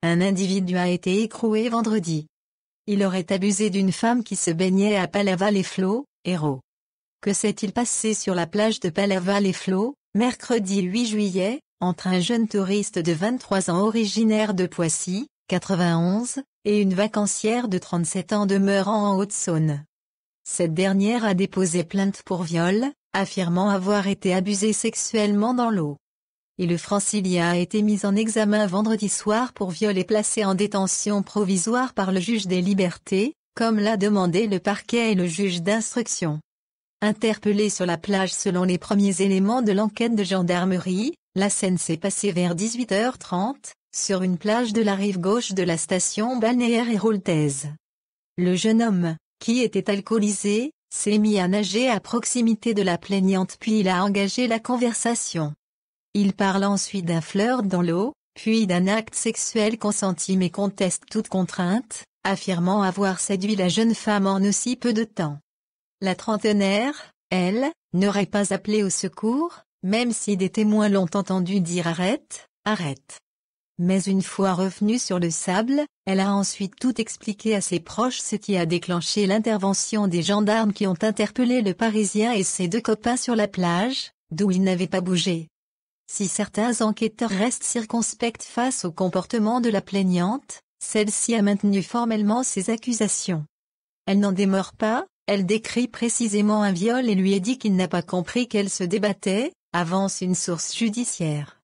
un individu a été écroué vendredi. Il aurait abusé d'une femme qui se baignait à Palavas-les-Flots, Hérault. Que s'est-il passé sur la plage de Palavas-les-Flots, mercredi 8 juillet, entre un jeune touriste de 23 ans originaire de Poissy, 91, et une vacancière de 37 ans demeurant en Haute-Saône? Cette dernière a déposé plainte pour viol, affirmant avoir été abusée sexuellement dans l'eau. Et le Francilien a été mis en examen vendredi soir pour viol et placé en détention provisoire par le juge des libertés, comme l'a demandé le parquet et le juge d'instruction. Interpellé sur la plage selon les premiers éléments de l'enquête de gendarmerie, la scène s'est passée vers 18h30, sur une plage de la rive gauche de la station balnéaire héraultaise. Le jeune homme, qui était alcoolisé, s'est mis à nager à proximité de la plaignante puis il a engagé la conversation. Il parle ensuite d'un flirt dans l'eau, puis d'un acte sexuel consenti mais conteste toute contrainte, affirmant avoir séduit la jeune femme en aussi peu de temps. La trentenaire, elle, n'aurait pas appelé au secours, même si des témoins l'ont entendu dire « Arrête, arrête ». Mais une fois revenue sur le sable, elle a ensuite tout expliqué à ses proches, ce qui a déclenché l'intervention des gendarmes qui ont interpellé le Parisien et ses deux copains sur la plage, d'où ils n'avaient pas bougé. Si certains enquêteurs restent circonspects face au comportement de la plaignante, celle-ci a maintenu formellement ses accusations. Elle n'en demeure pas, elle décrit précisément un viol et lui a dit qu'il n'a pas compris qu'elle se débattait, avance une source judiciaire.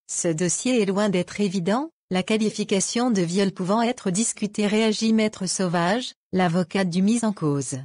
Ce dossier est loin d'être évident, la qualification de viol pouvant être discutée, réagit Maître Sauvage, l'avocate du mis en cause.